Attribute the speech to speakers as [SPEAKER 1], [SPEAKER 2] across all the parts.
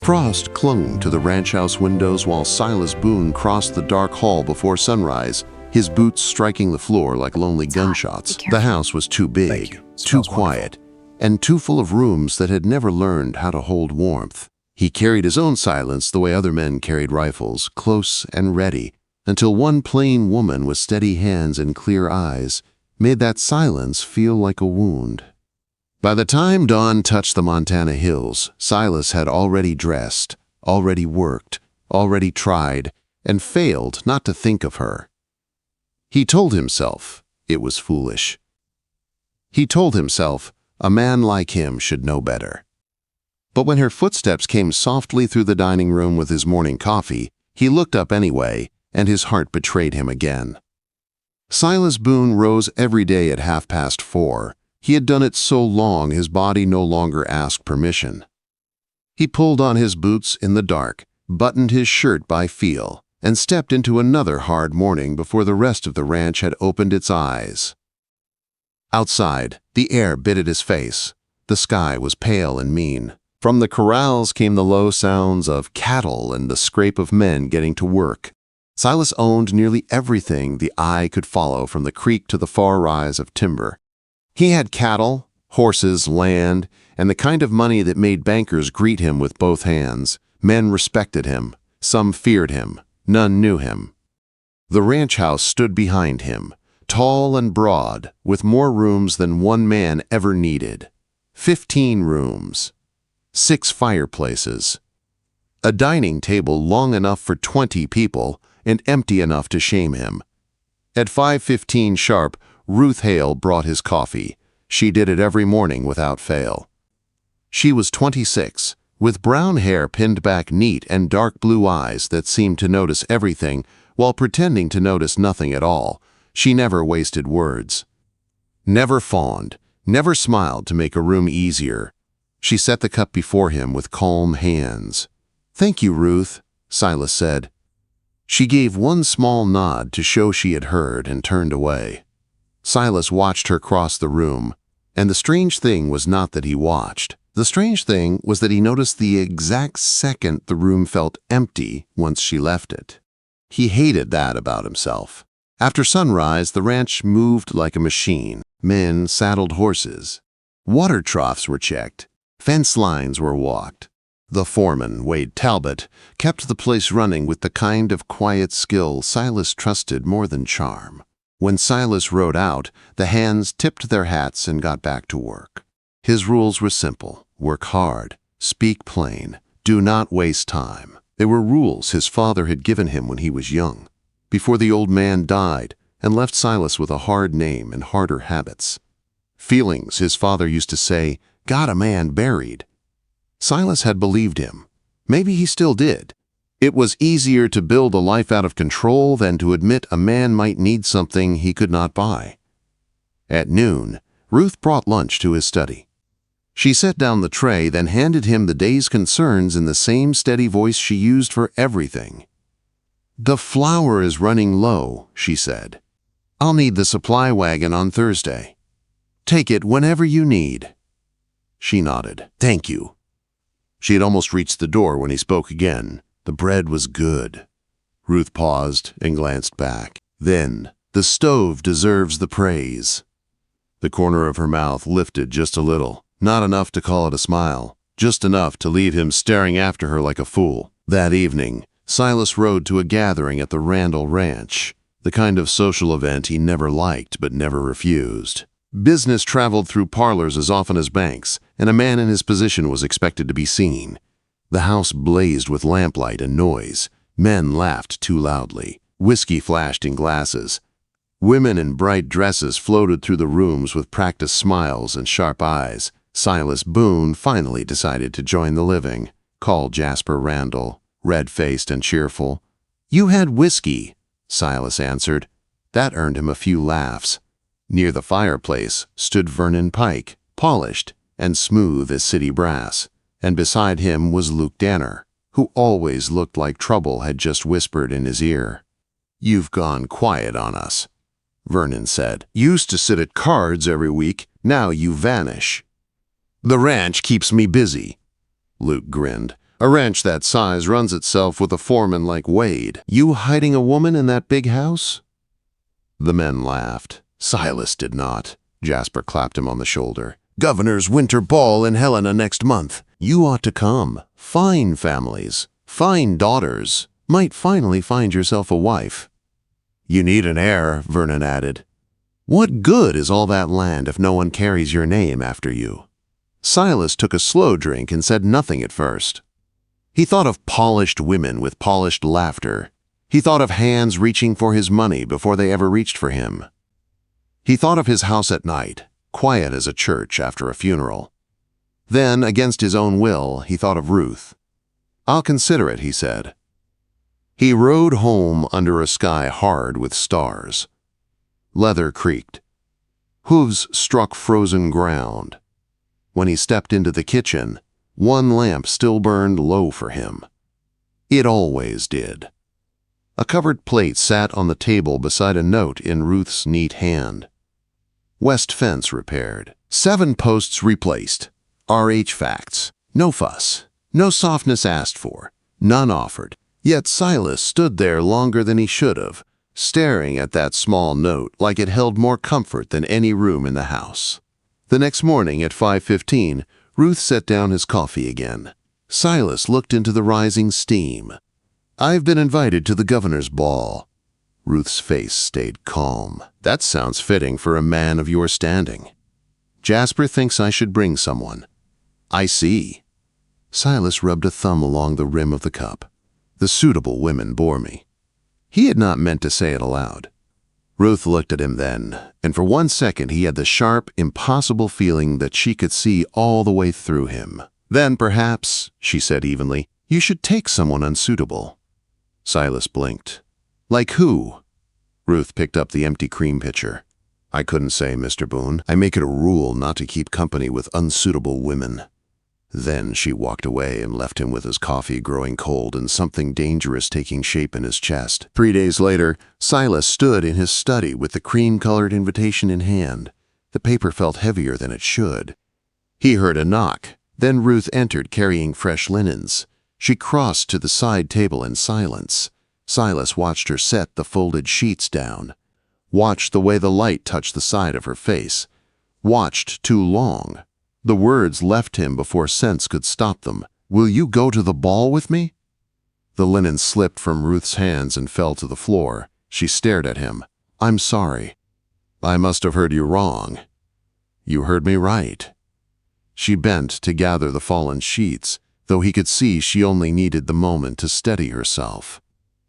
[SPEAKER 1] Frost clung to the ranch house windows while Silas Boone crossed the dark hall before sunrise, his boots striking the floor like lonely gunshots. The house was too big, too quiet, and too full of rooms that had never learned how to hold warmth. He carried his own silence the way other men carried rifles, close and ready, until one plain woman with steady hands and clear eyes made that silence feel like a wound. By the time dawn touched the Montana hills, Silas had already dressed, already worked, already tried, and failed not to think of her. He told himself it was foolish. He told himself a man like him should know better. But when her footsteps came softly through the dining room with his morning coffee, he looked up anyway, and his heart betrayed him again. Silas Boone rose every day at 4:30. He had done it so long his body no longer asked permission. He pulled on his boots in the dark, buttoned his shirt by feel, and stepped into another hard morning before the rest of the ranch had opened its eyes. Outside, the air bit at his face. The sky was pale and mean. From the corrals came the low sounds of cattle and the scrape of men getting to work. Silas owned nearly everything the eye could follow from the creek to the far rise of timber. He had cattle, horses, land, and the kind of money that made bankers greet him with both hands. Men respected him. Some feared him. None knew him. The ranch house stood behind him, tall and broad, with more rooms than one man ever needed. 15 rooms. 6 fireplaces. A dining table long enough for 20 people and empty enough to shame him. At 5:15 sharp, Ruth Hale brought his coffee. She did it every morning without fail. She was 26, with brown hair pinned back neat and dark blue eyes that seemed to notice everything while pretending to notice nothing at all. She never wasted words. Never fawned, never smiled to make a room easier. She set the cup before him with calm hands. "Thank you, Ruth," Silas said. She gave one small nod to show she had heard and turned away. Silas watched her cross the room, and the strange thing was not that he watched. The strange thing was that he noticed the exact second the room felt empty once she left it. He hated that about himself. After sunrise, the ranch moved like a machine. Men saddled horses. Water troughs were checked. Fence lines were walked. The foreman, Wade Talbot, kept the place running with the kind of quiet skill Silas trusted more than charm. When Silas rode out, the hands tipped their hats and got back to work. His rules were simple: work hard, speak plain, do not waste time. They were rules his father had given him when he was young, before the old man died and left Silas with a hard name and harder habits. Feelings, his father used to say, got a man buried. Silas had believed him. Maybe he still did. It was easier to build a life out of control than to admit a man might need something he could not buy. At noon, Ruth brought lunch to his study. She set down the tray, then handed him the day's concerns in the same steady voice she used for everything. "The flour is running low," she said. "I'll need the supply wagon on Thursday. Take it whenever you need." She nodded. "Thank you." She had almost reached the door when he spoke again. The bread was good. Ruth paused and glanced back. Then, "The stove deserves the praise." The corner of her mouth lifted just a little, not enough to call it a smile, just enough to leave him staring after her like a fool. That evening, Silas rode to a gathering at the Randall Ranch, the kind of social event he never liked but never refused. Business traveled through parlors as often as banks, and a man in his position was expected to be seen. The house blazed with lamplight and noise. Men laughed too loudly. Whiskey flashed in glasses. Women in bright dresses floated through the rooms with practiced smiles and sharp eyes. Silas Boone finally decided to join the living, called Jasper Randall, red-faced and cheerful. "You had whiskey," Silas answered. That earned him a few laughs. Near the fireplace stood Vernon Pike, polished and smooth as city brass, and beside him was Luke Danner, who always looked like trouble had just whispered in his ear. "You've gone quiet on us," Vernon said. "Used to sit at cards every week, now you vanish." "The ranch keeps me busy," Luke grinned. A ranch that size runs itself with a foreman like Wade. You hiding a woman in that big house?" The men laughed. Silas did not. Jasper clapped him on the shoulder. "Governor's winter ball in Helena next month. You ought to come. Fine families, fine daughters. Might finally find yourself a wife." "You need an heir," Vernon added. "What good is all that land if no one carries your name after you?" Silas took a slow drink and said nothing at first. He thought of polished women with polished laughter. He thought of hands reaching for his money before they ever reached for him. He thought of his house at night, quiet as a church after a funeral. Then, against his own will, he thought of Ruth. "I'll consider it," he said. He rode home under a sky hard with stars. Leather creaked. Hooves struck frozen ground. When he stepped into the kitchen, one lamp still burned low for him. It always did. A covered plate sat on the table beside a note in Ruth's neat hand. West fence repaired. 7 posts replaced. RH facts. No fuss. No softness asked for. None offered. Yet Silas stood there longer than he should have, staring at that small note like it held more comfort than any room in the house. The next morning at 5:15, Ruth set down his coffee again. Silas looked into the rising steam. "I've been invited to the governor's ball." Ruth's face stayed calm. "That sounds fitting for a man of your standing." "Jasper thinks I should bring someone." "I see." Silas rubbed a thumb along the rim of the cup. "The suitable women bore me." He had not meant to say it aloud. Ruth looked at him then, and for 1 second he had the sharp, impossible feeling that she could see all the way through him. "Then perhaps," she said evenly, "you should take someone unsuitable." Silas blinked. "Like who?" Ruth picked up the empty cream pitcher. "I couldn't say, Mr. Boone. I make it a rule not to keep company with unsuitable women." Then she walked away and left him with his coffee growing cold and something dangerous taking shape in his chest. 3 days later, Silas stood in his study with the cream-colored invitation in hand. The paper felt heavier than it should. He heard a knock. Then Ruth entered carrying fresh linens. She crossed to the side table in silence. Silas watched her set the folded sheets down. Watched the way the light touched the side of her face. Watched too long. The words left him before sense could stop them. "Will you go to the ball with me?" The linen slipped from Ruth's hands and fell to the floor. She stared at him. "I'm sorry. I must have heard you wrong." "You heard me right." She bent to gather the fallen sheets, though he could see she only needed the moment to steady herself.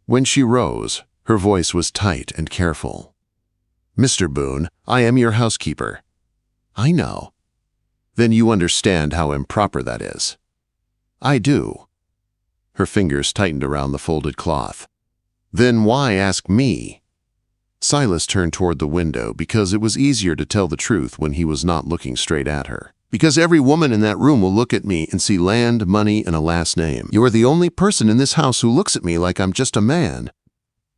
[SPEAKER 1] When she rose, her voice was tight and careful. "Mr. Boone, I am your housekeeper." "I know." "Then you understand how improper that is." "I do." Her fingers tightened around the folded cloth. "Then why ask me?" Silas turned toward the window because it was easier to tell the truth when he was not looking straight at her. "Because every woman in that room will look at me and see land, money, and a last name. You are the only person in this house who looks at me like I'm just a man."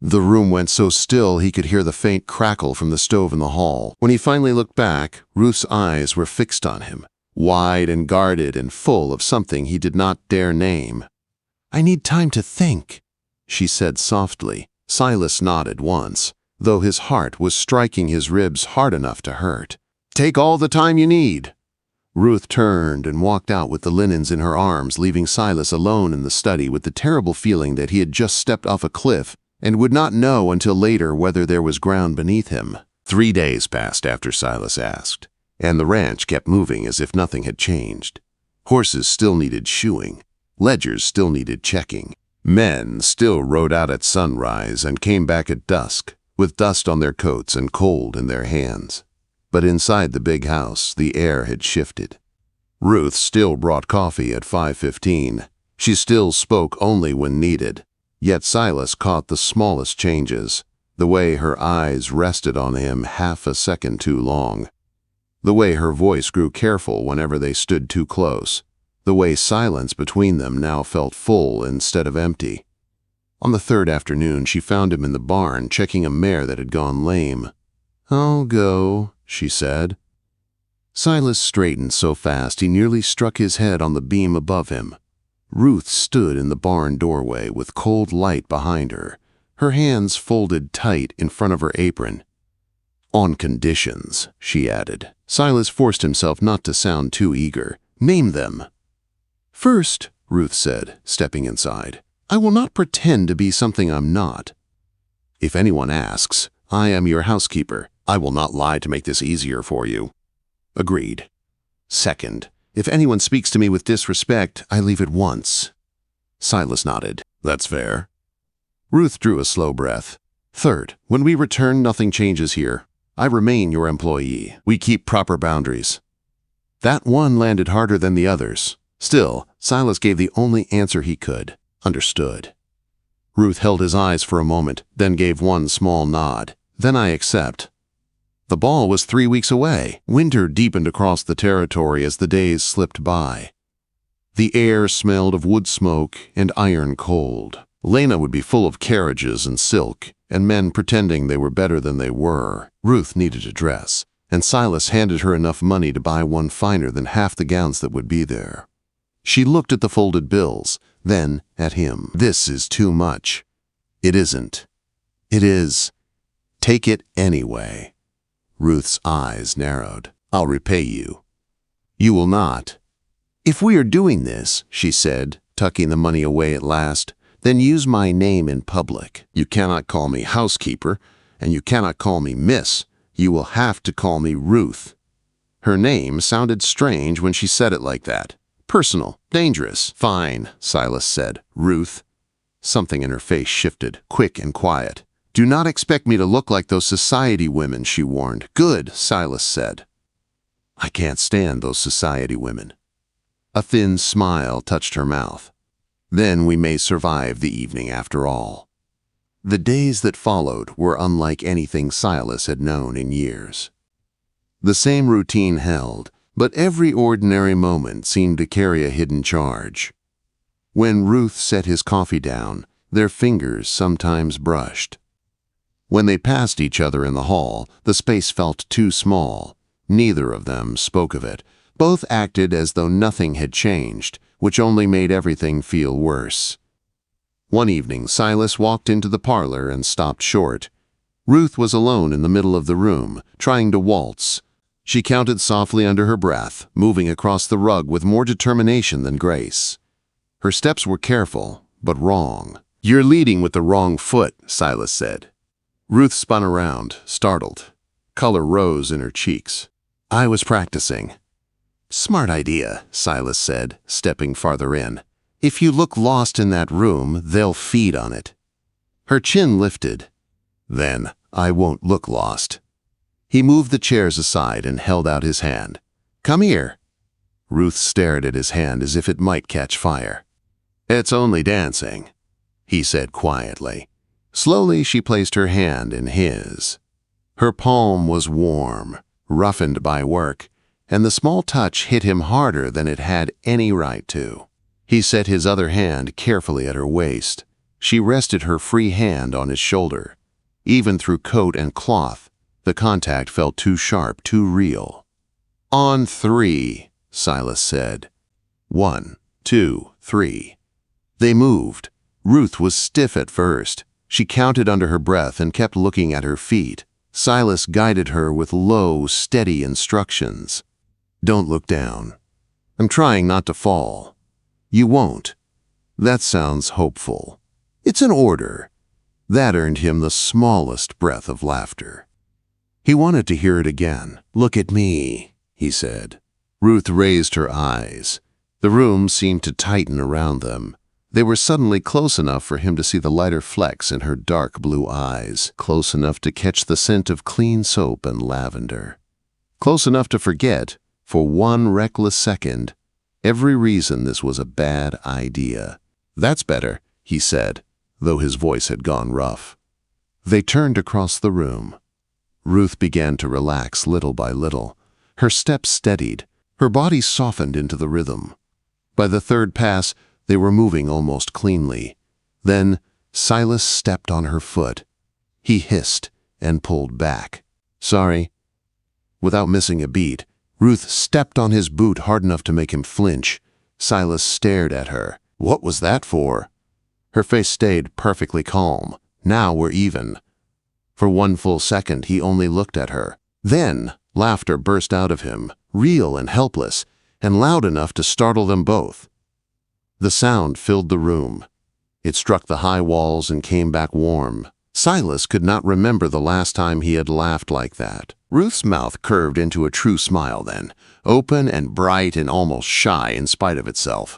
[SPEAKER 1] The room went so still he could hear the faint crackle from the stove in the hall. When he finally looked back, Ruth's eyes were fixed on him, wide and guarded and full of something he did not dare name. "I need time to think," she said softly. Silas nodded once, though his heart was striking his ribs hard enough to hurt. "Take all the time you need." Ruth turned and walked out with the linens in her arms, leaving Silas alone in the study with the terrible feeling that he had just stepped off a cliff and would not know until later whether there was ground beneath him. 3 days passed after Silas asked, and the ranch kept moving as if nothing had changed. Horses still needed shoeing. Ledgers still needed checking. Men still rode out at sunrise and came back at dusk, with dust on their coats and cold in their hands. But inside the big house, the air had shifted. Ruth still brought coffee at 5:15. She still spoke only when needed. Yet Silas caught the smallest changes, the way her eyes rested on him half a second too long, the way her voice grew careful whenever they stood too close, the way silence between them now felt full instead of empty. On the 3rd afternoon, she found him in the barn checking a mare that had gone lame. "I'll go," she said. Silas straightened so fast he nearly struck his head on the beam above him. Ruth stood in the barn doorway with cold light behind her, her hands folded tight in front of her apron. "On conditions," she added. Silas forced himself not to sound too eager. "Name them." "First," Ruth said, stepping inside, "I will not pretend to be something I'm not. If anyone asks, I am your housekeeper. I will not lie to make this easier for you." "Agreed." "Second, if anyone speaks to me with disrespect, I leave at once." Silas nodded. "That's fair." Ruth drew a slow breath. "Third, when we return, nothing changes here. I remain your employee. We keep proper boundaries." That one landed harder than the others. Still, Silas gave the only answer he could. "Understood." Ruth held his eyes for a moment, then gave one small nod. "Then I accept." The ball was 3 weeks away. Winter deepened across the territory as the days slipped by. The air smelled of wood smoke and iron cold. Lena would be full of carriages and silk, and men pretending they were better than they were. Ruth needed a dress, and Silas handed her enough money to buy one finer than half the gowns that would be there. She looked at the folded bills, then at him. "This is too much." "It isn't." "It is." "Take it anyway." Ruth's eyes narrowed. "I'll repay you." "You will not." "If we are doing this," she said, tucking the money away at last, "then use my name in public. You cannot call me housekeeper, and you cannot call me Miss. You will have to call me Ruth." Her name sounded strange when she said it like that. Personal, dangerous. "Fine," Silas said. "Ruth." Something in her face shifted, quick and quiet. "Do not expect me to look like those society women," she warned. "Good," Silas said. "I can't stand those society women." A thin smile touched her mouth. "Then we may survive the evening after all." The days that followed were unlike anything Silas had known in years. The same routine held, but every ordinary moment seemed to carry a hidden charge. When Ruth set his coffee down, their fingers sometimes brushed. When they passed each other in the hall, the space felt too small. Neither of them spoke of it. Both acted as though nothing had changed, which only made everything feel worse. One evening, Silas walked into the parlor and stopped short. Ruth was alone in the middle of the room, trying to waltz. She counted softly under her breath, moving across the rug with more determination than grace. Her steps were careful, but wrong. "You're leading with the wrong foot," Silas said. Ruth spun around, startled. Color rose in her cheeks. "I was practicing." "Smart idea," Silas said, stepping farther in. "If you look lost in that room, they'll feed on it." Her chin lifted. "Then I won't look lost." He moved the chairs aside and held out his hand. "Come here." Ruth stared at his hand as if it might catch fire. "It's only dancing," he said quietly. Slowly she placed her hand in his. Her palm was warm, roughened by work, and the small touch hit him harder than it had any right to. He set his other hand carefully at her waist. She rested her free hand on his shoulder. Even through coat and cloth, the contact felt too sharp, too real. "On 3, Silas said. 1, 2, 3. They moved. Ruth was stiff at first. She counted under her breath and kept looking at her feet. Silas guided her with low, steady instructions. "Don't look down. I'm trying not to fall." "You won't." That sounds hopeful. It's an order. That earned him the smallest breath of laughter. He wanted to hear it again. "Look at me," he said. Ruth raised her eyes. The room seemed to tighten around them. They were suddenly close enough for him to see the lighter flecks in her dark blue eyes, close enough to catch the scent of clean soap and lavender. Close enough to forget, for one reckless second, every reason this was a bad idea. "That's better," he said, though his voice had gone rough. They turned across the room. Ruth began to relax little by little. Her steps steadied. Her body softened into the rhythm. By the third pass, they were moving almost cleanly. Then Silas stepped on her foot. He hissed and pulled back. "Sorry." Without missing a beat, Ruth stepped on his boot hard enough to make him flinch. Silas stared at her. What was that for? Her face stayed perfectly calm. Now we're even. For one full second, he only looked at her. Then, laughter burst out of him, real and helpless, and loud enough to startle them both. The sound filled the room. It struck the high walls and came back warm. Silas could not remember the last time he had laughed like that. Ruth's mouth curved into a true smile then, open and bright and almost shy in spite of itself.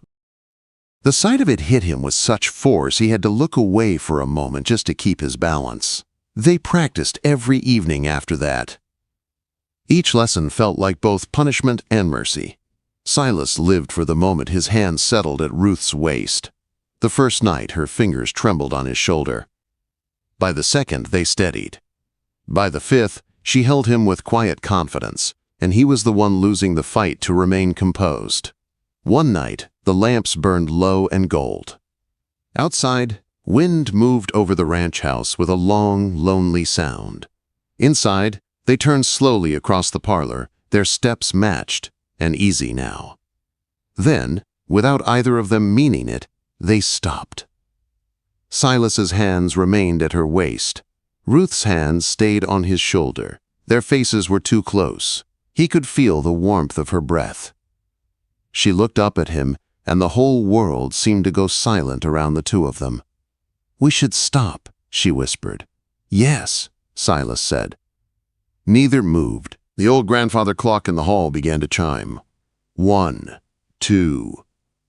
[SPEAKER 1] The sight of it hit him with such force he had to look away for a moment just to keep his balance. They practiced every evening after that. Each lesson felt like both punishment and mercy. Silas lived for the moment his hands settled at Ruth's waist. The first night, her fingers trembled on his shoulder. By the second, they steadied. By the fifth, she held him with quiet confidence, and he was the one losing the fight to remain composed. One night, the lamps burned low and gold. Outside, wind moved over the ranch house with a long, lonely sound. Inside, they turned slowly across the parlor, their steps matched, and easy now. Then, without either of them meaning it, they stopped. Silas's hands remained at her waist. Ruth's hands stayed on his shoulder. Their faces were too close. He could feel the warmth of her breath. She looked up at him, and the whole world seemed to go silent around the two of them. "We should stop," she whispered. "Yes," Silas said. Neither moved. The old grandfather clock in the hall began to chime. 1, 2,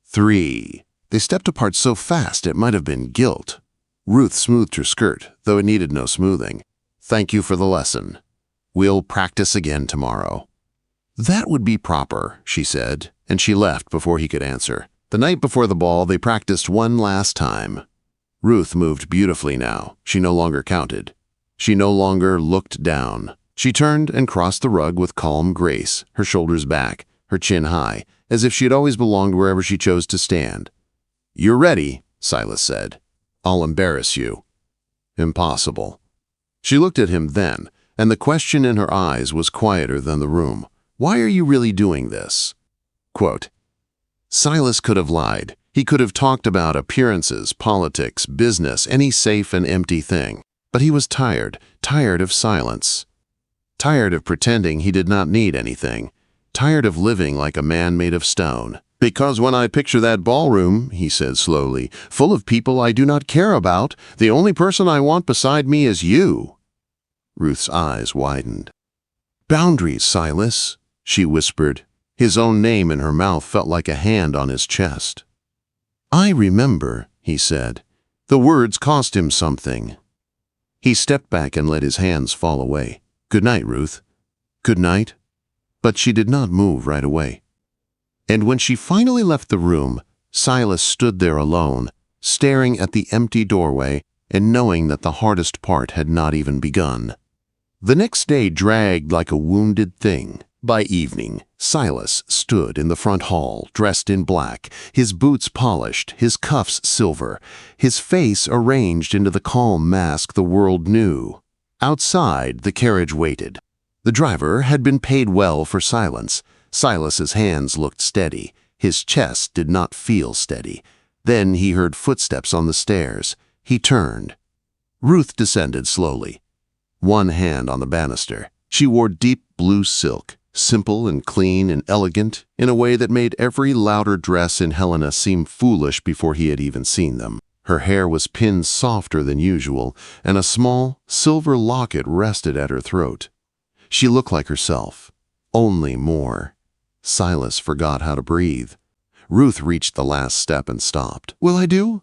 [SPEAKER 1] 3. They stepped apart so fast it might have been guilt. Ruth smoothed her skirt, though it needed no smoothing. "Thank you for the lesson. We'll practice again tomorrow." "That would be proper," she said, and she left before he could answer. The night before the ball, they practiced one last time. Ruth moved beautifully now. She no longer counted. She no longer looked down. She turned and crossed the rug with calm grace, her shoulders back, her chin high, as if she had always belonged wherever she chose to stand. "You're ready," Silas said. "I'll embarrass you." Impossible. She looked at him then, and the question in her eyes was quieter than the room. "Why are you really doing this?" Quote, Silas could have lied. He could have talked about appearances, politics, business, any safe and empty thing. But he was tired of silence. Tired of pretending he did not need anything. Tired of living like a man made of stone. "Because when I picture that ballroom," he said slowly, "full of people I do not care about, the only person I want beside me is you." Ruth's eyes widened. "Boundaries, Silas," she whispered. His own name in her mouth felt like a hand on his chest. "I remember," he said. The words cost him something. He stepped back and let his hands fall away. "Good night, Ruth." "Good night." But she did not move right away. And when she finally left the room, Silas stood there alone, staring at the empty doorway and knowing that the hardest part had not even begun. The next day dragged like a wounded thing. By evening, Silas stood in the front hall, dressed in black, his boots polished, his cuffs silver, his face arranged into the calm mask the world knew. Outside, the carriage waited. The driver had been paid well for silence. Silas's hands looked steady. His chest did not feel steady. Then he heard footsteps on the stairs. He turned. Ruth descended slowly, one hand on the banister. She wore deep blue silk, simple and clean and elegant, in a way that made every louder dress in Helena seem foolish before he had even seen them. Her hair was pinned softer than usual, and a small, silver locket rested at her throat. She looked like herself, only more. Silas forgot how to breathe. Ruth reached the last step and stopped. "Will I do?"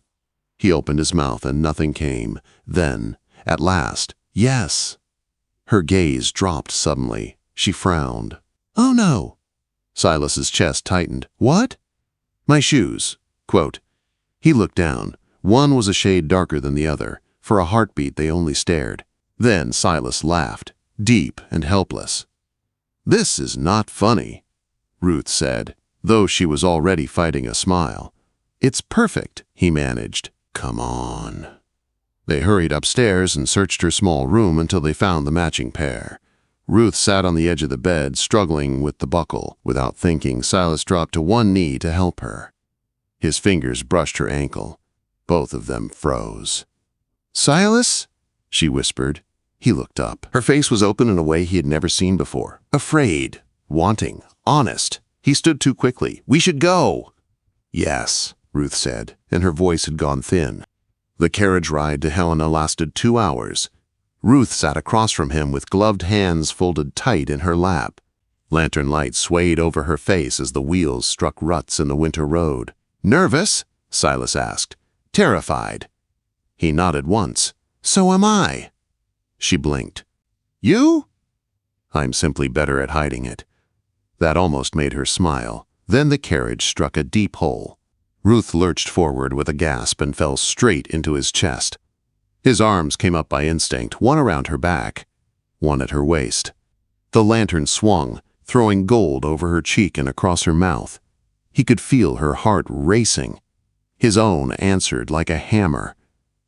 [SPEAKER 1] He opened his mouth and nothing came. Then, at last, "Yes." Her gaze dropped suddenly. She frowned. "Oh, no." Silas's chest tightened. "What?" "My shoes." Quote. He looked down. One was a shade darker than the other. For a heartbeat, they only stared. Then Silas laughed, deep and helpless. "This is not funny," Ruth said, though she was already fighting a smile. "It's perfect," he managed. "Come on." They hurried upstairs and searched her small room until they found the matching pair. Ruth sat on the edge of the bed, struggling with the buckle. Without thinking, Silas dropped to one knee to help her. His fingers brushed her ankle. Both of them froze. "Silas?" she whispered. He looked up. Her face was open in a way he had never seen before. Afraid, wanting, honest. He stood too quickly. "We should go." "Yes," Ruth said, and her voice had gone thin. The carriage ride to Helena lasted 2 hours. Ruth sat across from him with gloved hands folded tight in her lap. Lantern light swayed over her face as the wheels struck ruts in the winter road. "Nervous?" Silas asked. "Terrified?" He nodded once. "So am I." She blinked. "You?" "I'm simply better at hiding it." That almost made her smile. Then the carriage struck a deep hole. Ruth lurched forward with a gasp and fell straight into his chest. His arms came up by instinct, one around her back, one at her waist. The lantern swung, throwing gold over her cheek and across her mouth. He could feel her heart racing. His own answered like a hammer.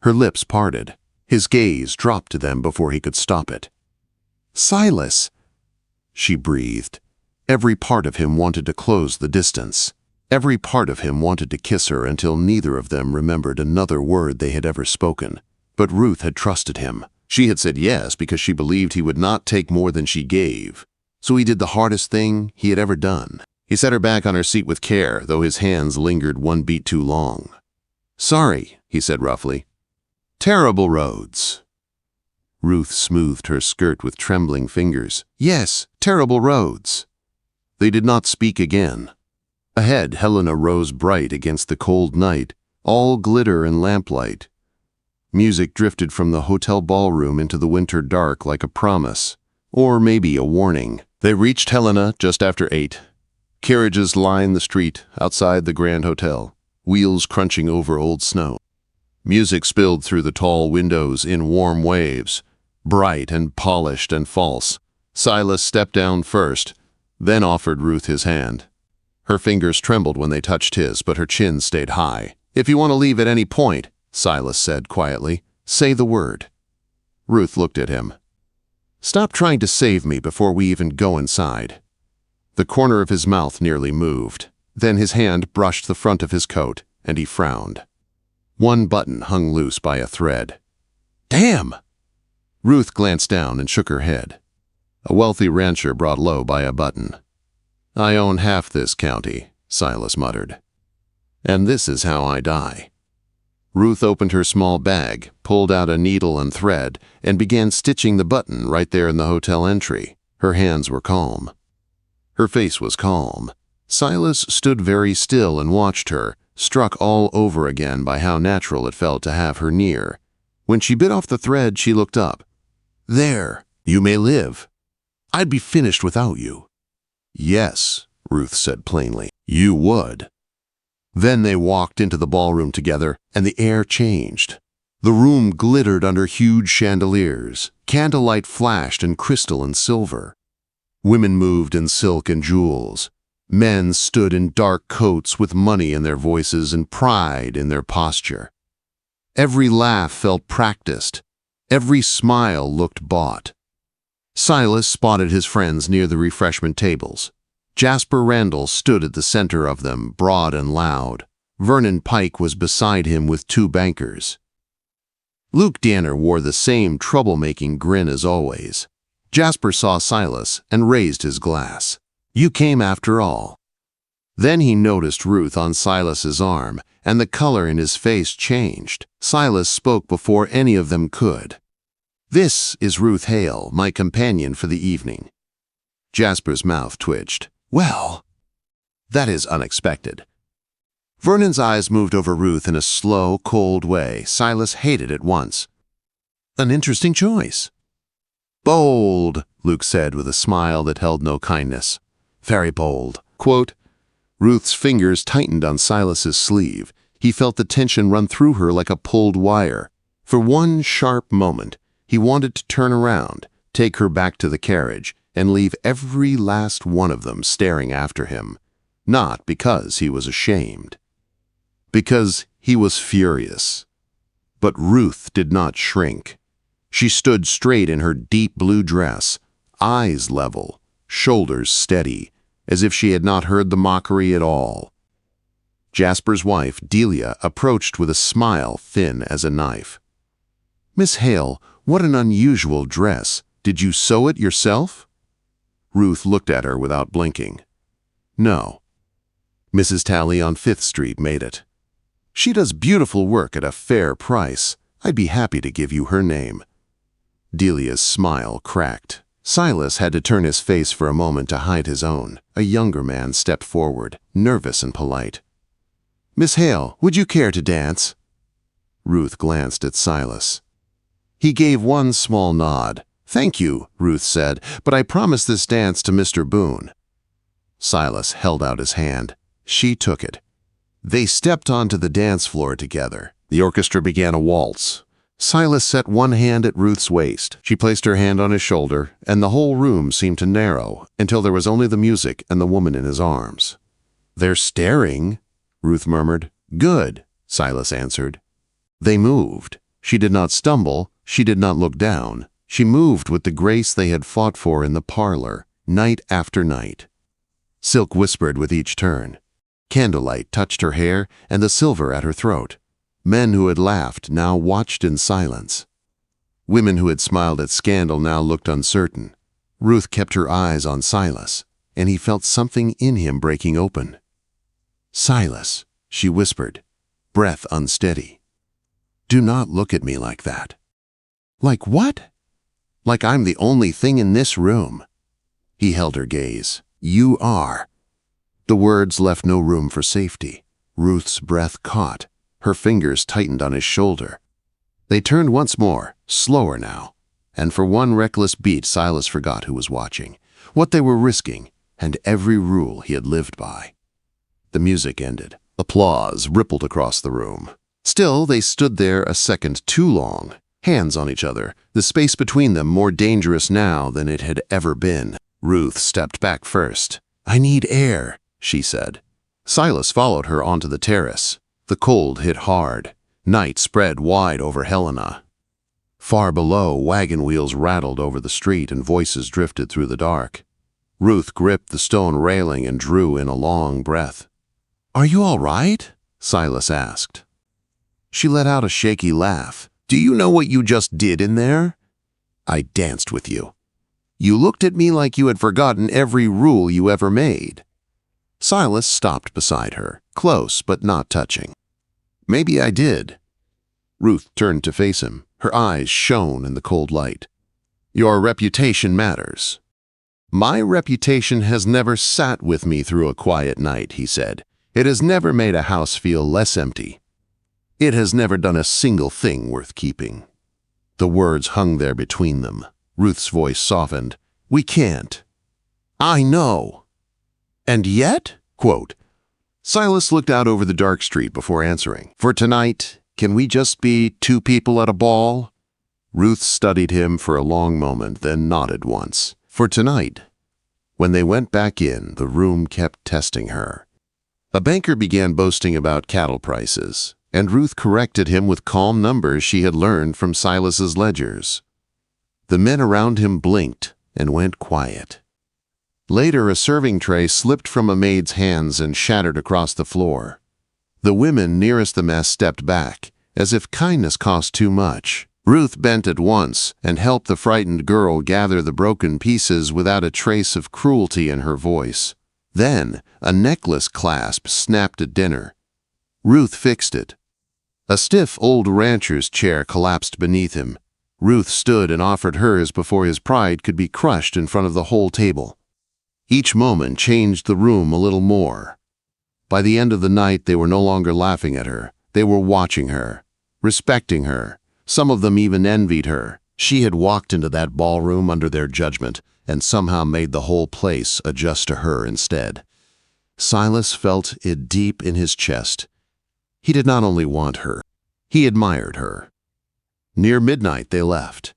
[SPEAKER 1] Her lips parted. His gaze dropped to them before he could stop it. "Silas!" She breathed. Every part of him wanted to close the distance. Every part of him wanted to kiss her until neither of them remembered another word they had ever spoken. But Ruth had trusted him. She had said yes because she believed he would not take more than she gave. So he did the hardest thing he had ever done. He set her back on her seat with care, though his hands lingered one beat too long. "Sorry," he said roughly. "Terrible roads." Ruth smoothed her skirt with trembling fingers. "Yes, terrible roads." They did not speak again. Ahead, Helena rose bright against the cold night, all glitter and lamplight. Music drifted from the hotel ballroom into the winter dark like a promise, or maybe a warning. They reached Helena just after 8. Carriages lined the street outside the Grand Hotel, wheels crunching over old snow. Music spilled through the tall windows in warm waves, bright and polished and false. Silas stepped down first, then offered Ruth his hand. Her fingers trembled when they touched his, but her chin stayed high. "If you want to leave at any point," Silas said quietly, "say the word." Ruth looked at him. "Stop trying to save me before we even go inside." The corner of his mouth nearly moved. Then his hand brushed the front of his coat, and he frowned. One button hung loose by a thread. "Damn!" Ruth glanced down and shook her head. A wealthy rancher brought low by a button. "I own half this county," Silas muttered. "And this is how I die." Ruth opened her small bag, pulled out a needle and thread, and began stitching the button right there in the hotel entry. Her hands were calm. Her face was calm. Silas stood very still and watched her, struck all over again by how natural it felt to have her near. When she bit off the thread, she looked up. "There, you may live. I'd be finished without you." "Yes," Ruth said plainly, "you would." Then they walked into the ballroom together, and the air changed. The room glittered under huge chandeliers. Candlelight flashed in crystal and silver. Women moved in silk and jewels. Men stood in dark coats with money in their voices and pride in their posture. Every laugh felt practiced. Every smile looked bought. Silas spotted his friends near the refreshment tables. Jasper Randall stood at the center of them, broad and loud. Vernon Pike was beside him with 2 bankers. Luke Danner wore the same troublemaking grin as always. Jasper saw Silas and raised his glass. "You came after all." Then he noticed Ruth on Silas's arm, and the color in his face changed. Silas spoke before any of them could. "This is Ruth Hale, my companion for the evening." Jasper's mouth twitched. "Well, that is unexpected." Vernon's eyes moved over Ruth in a slow, cold way. Silas hated it once. "An interesting choice." "Bold," Luke said with a smile that held no kindness. "Very bold." Quote, Ruth's fingers tightened on Silas's sleeve. He felt the tension run through her like a pulled wire. For one sharp moment, he wanted to turn around, take her back to the carriage, and leave every last one of them staring after him. Not because he was ashamed. Because he was furious. But Ruth did not shrink. She stood straight in her deep blue dress, eyes level, shoulders steady, as if she had not heard the mockery at all. Jasper's wife, Delia, approached with a smile thin as a knife. "Miss Hale, what an unusual dress. Did you sew it yourself?" Ruth looked at her without blinking. "No. Mrs. Talley on 5th Street made it. She does beautiful work at a fair price. I'd be happy to give you her name." Delia's smile cracked. Silas had to turn his face for a moment to hide his own. A younger man stepped forward, nervous and polite. "Miss Hale, would you care to dance?" Ruth glanced at Silas. He gave one small nod. "Thank you," Ruth said, "but I promised this dance to Mr. Boone." Silas held out his hand. She took it. They stepped onto the dance floor together. The orchestra began a waltz. Silas set one hand at Ruth's waist. She placed her hand on his shoulder, and the whole room seemed to narrow until there was only the music and the woman in his arms. "They're staring," Ruth murmured. "Good," Silas answered. They moved. She did not stumble. She did not look down. She moved with the grace they had fought for in the parlor, night after night. Silk whispered with each turn. Candlelight touched her hair and the silver at her throat. Men who had laughed now watched in silence. Women who had smiled at scandal now looked uncertain. Ruth kept her eyes on Silas, and he felt something in him breaking open. "Silas," she whispered, breath unsteady. "Do not look at me like that." "Like what?" "Like I'm the only thing in this room." He held her gaze. "You are." The words left no room for safety. Ruth's breath caught. Her fingers tightened on his shoulder. They turned once more, slower now, and for one reckless beat Silas forgot who was watching, what they were risking, and every rule he had lived by. The music ended. Applause rippled across the room. Still, they stood there a second too long, hands on each other, the space between them more dangerous now than it had ever been. Ruth stepped back first. "I need air," she said. Silas followed her onto the terrace. The cold hit hard. Night spread wide over Helena. Far below, wagon wheels rattled over the street and voices drifted through the dark. Ruth gripped the stone railing and drew in a long breath. "Are you all right?" Silas asked. She let out a shaky laugh. "Do you know what you just did in there?" "I danced with you." "You looked at me like you had forgotten every rule you ever made." Silas stopped beside her, close but not touching. "Maybe I did." Ruth turned to face him. Her eyes shone in the cold light. "Your reputation matters." "My reputation has never sat with me through a quiet night," he said. "It has never made a house feel less empty. It has never done a single thing worth keeping." The words hung there between them. Ruth's voice softened. "We can't." "I know." "And yet?" Quote. Silas looked out over the dark street before answering. "For tonight, can we just be two people at a ball?" Ruth studied him for a long moment, then nodded once. "For tonight." When they went back in, the room kept testing her. A banker began boasting about cattle prices, and Ruth corrected him with calm numbers she had learned from Silas's ledgers. The men around him blinked and went quiet. Later, a serving tray slipped from a maid's hands and shattered across the floor. The women nearest the mess stepped back, as if kindness cost too much. Ruth bent at once and helped the frightened girl gather the broken pieces without a trace of cruelty in her voice. Then, a necklace clasp snapped at dinner. Ruth fixed it. A stiff old rancher's chair collapsed beneath him. Ruth stood and offered hers before his pride could be crushed in front of the whole table. Each moment changed the room a little more. By the end of the night, they were no longer laughing at her. They were watching her, respecting her. Some of them even envied her. She had walked into that ballroom under their judgment and somehow made the whole place adjust to her instead. Silas felt it deep in his chest. He did not only want her, he admired her. Near midnight, they left.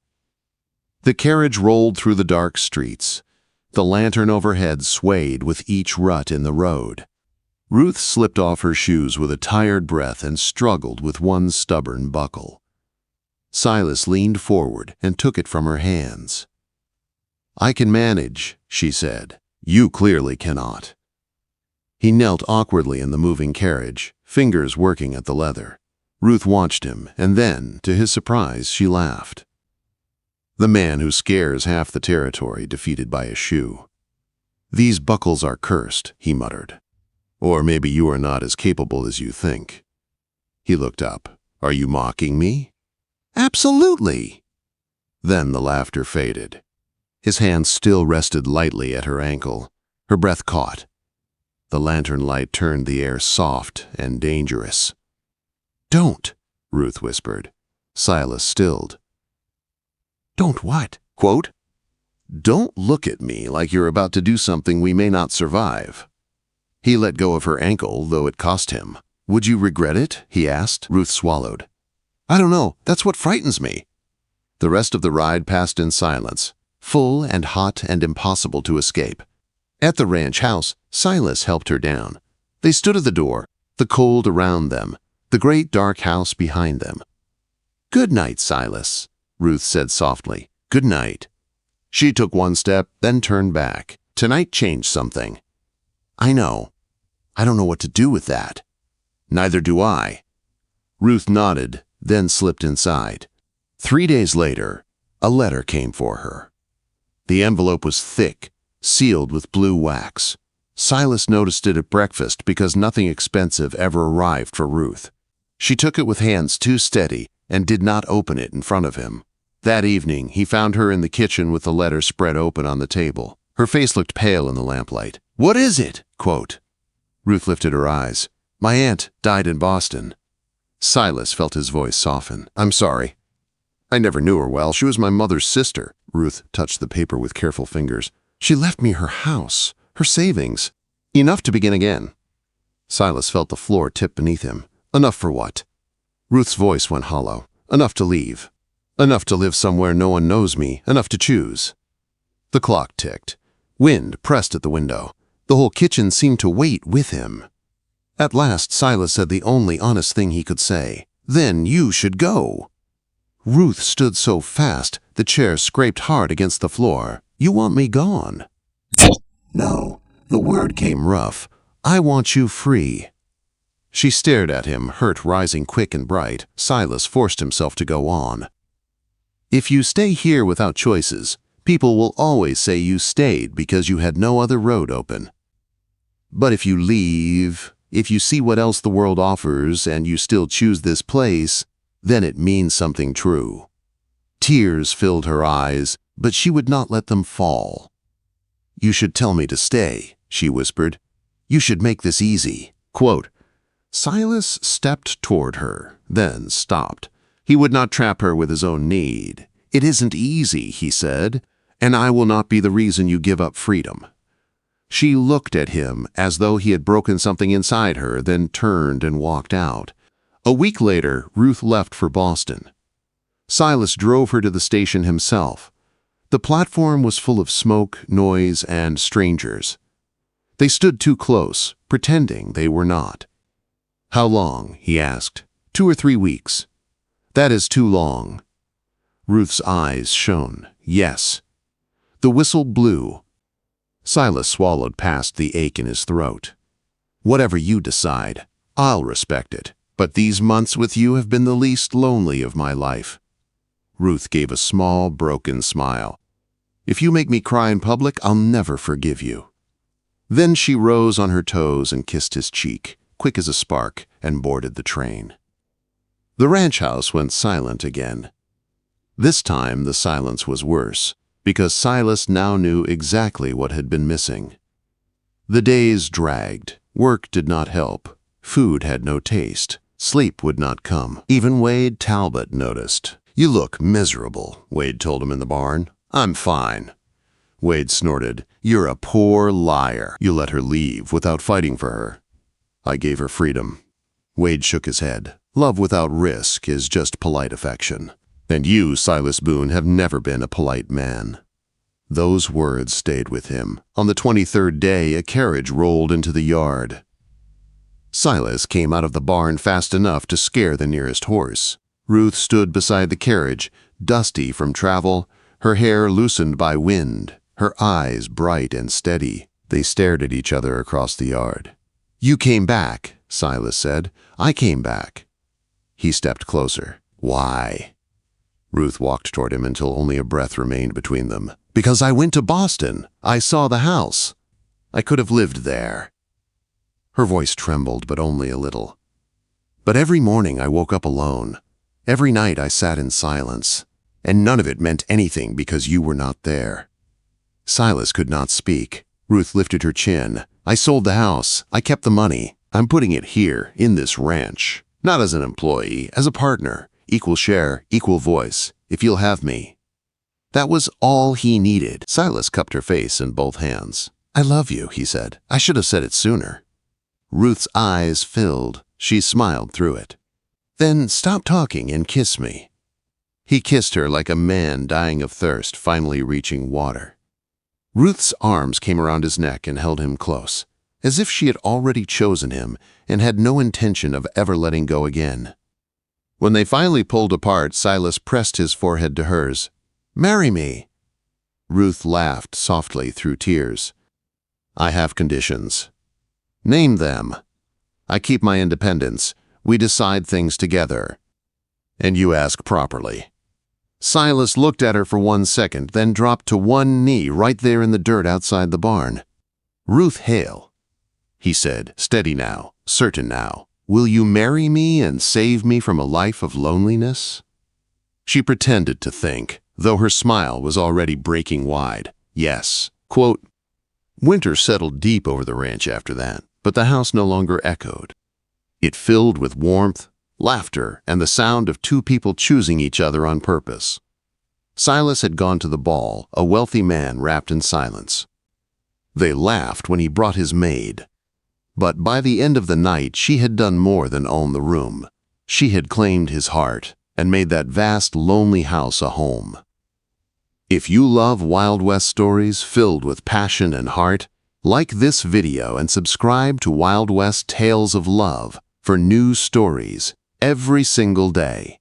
[SPEAKER 1] The carriage rolled through the dark streets. The lantern overhead swayed with each rut in the road. Ruth slipped off her shoes with a tired breath and struggled with one stubborn buckle. Silas leaned forward and took it from her hands. "I can manage," she said. "You clearly cannot." He knelt awkwardly in the moving carriage, fingers working at the leather. Ruth watched him, and then, to his surprise, she laughed. The man who scares half the territory defeated by a shoe. "These buckles are cursed," he muttered. "Or maybe you are not as capable as you think." He looked up. "Are you mocking me?" "Absolutely." Then the laughter faded. His hand still rested lightly at her ankle. Her breath caught. The lantern light turned the air soft and dangerous. "Don't," Ruth whispered. Silas stilled. "Don't what?" "Quote, don't look at me like you're about to do something we may not survive." He let go of her ankle, though it cost him. "Would you regret it?" he asked. Ruth swallowed. "I don't know. That's what frightens me." The rest of the ride passed in silence, full and hot and impossible to escape. At the ranch house, Silas helped her down. They stood at the door, the cold around them, the great dark house behind them. "Good night, Silas," Ruth said softly. "Good night." She took one step, then turned back. "Tonight changed something." "I know. I don't know what to do with that." "Neither do I." Ruth nodded, then slipped inside. 3 days later, a letter came for her. The envelope was thick, sealed with blue wax. Silas noticed it at breakfast because nothing expensive ever arrived for Ruth. She took it with hands too steady and did not open it in front of him. That evening, he found her in the kitchen with the letter spread open on the table. Her face looked pale in the lamplight. "What is it?" Quote. Ruth lifted her eyes. "My aunt died in Boston." Silas felt his voice soften. "I'm sorry. I never knew her well. She was my mother's sister." Ruth touched the paper with careful fingers. "She left me her house, her savings. Enough to begin again." Silas felt the floor tip beneath him. "Enough for what?" Ruth's voice went hollow. "Enough to leave. Enough to live somewhere no one knows me. Enough to choose." The clock ticked. Wind pressed at the window. The whole kitchen seemed to wait with him. At last, Silas said the only honest thing he could say. "Then you should go." Ruth stood so fast, the chair scraped hard against the floor. "You want me gone?" "No." The word came rough. "I want you free." She stared at him, hurt rising quick and bright. Silas forced himself to go on. "If you stay here without choices, people will always say you stayed because you had no other road open. But if you leave, if you see what else the world offers and you still choose this place, then it means something true." Tears filled her eyes, but she would not let them fall. "You should tell me to stay," she whispered. "You should make this easy." Quote. Silas stepped toward her, then stopped. He would not trap her with his own need. "It isn't easy," he said, "and I will not be the reason you give up freedom." She looked at him as though he had broken something inside her, then turned and walked out. A week later, Ruth left for Boston. Silas drove her to the station himself. The platform was full of smoke, noise, and strangers. They stood too close, pretending they were not. "How long?" he asked. 2 or 3 weeks." "That is too long." Ruth's eyes shone. "Yes." The whistle blew. Silas swallowed past the ache in his throat. "Whatever you decide, I'll respect it. But these months with you have been the least lonely of my life." Ruth gave a small, broken smile. "If you make me cry in public, I'll never forgive you." Then she rose on her toes and kissed his cheek, quick as a spark, and boarded the train. The ranch house went silent again. This time the silence was worse, because Silas now knew exactly what had been missing. The days dragged. Work did not help. Food had no taste. Sleep would not come. Even Wade Talbot noticed. "You look miserable," Wade told him in the barn. "I'm fine." Wade snorted. "You're a poor liar. You let her leave without fighting for her." "I gave her freedom." Wade shook his head. "Love without risk is just polite affection. And you, Silas Boone, have never been a polite man." Those words stayed with him. On the 23rd day, a carriage rolled into the yard. Silas came out of the barn fast enough to scare the nearest horse. Ruth stood beside the carriage, dusty from travel, her hair loosened by wind, her eyes bright and steady. They stared at each other across the yard. "You came back," Silas said. "I came back." He stepped closer. "Why?" Ruth walked toward him until only a breath remained between them. "Because I went to Boston. I saw the house. I could have lived there." Her voice trembled, but only a little. "But every morning I woke up alone. Every night I sat in silence. And none of it meant anything because you were not there." Silas could not speak. Ruth lifted her chin. "I sold the house. I kept the money. I'm putting it here, in this ranch. Not as an employee, as a partner. Equal share, equal voice, if you'll have me." That was all he needed. Silas cupped her face in both hands. "I love you," he said. "I should have said it sooner." Ruth's eyes filled. She smiled through it. "Then stop talking and kiss me." He kissed her like a man dying of thirst, finally reaching water. Ruth's arms came around his neck and held him close, as if she had already chosen him and had no intention of ever letting go again. When they finally pulled apart, Silas pressed his forehead to hers. "Marry me." Ruth laughed softly through tears. "I have conditions." "Name them." "I keep my independence. We decide things together." "And you ask properly." Silas looked at her for 1 second, then dropped to one knee right there in the dirt outside the barn. "Ruth Hale," he said, steady now, certain now. "Will you marry me and save me from a life of loneliness?" She pretended to think, though her smile was already breaking wide. Yes. Quote, winter settled deep over the ranch after that, but the house no longer echoed. It filled with warmth, laughter, and the sound of two people choosing each other on purpose. Silas had gone to the ball, a wealthy man wrapped in silence. They laughed when he brought his maid. But by the end of the night, she had done more than own the room. She had claimed his heart and made that vast, lonely house a home. If you love Wild West stories filled with passion and heart, like this video and subscribe to Wild West Tales of Love for new stories every single day.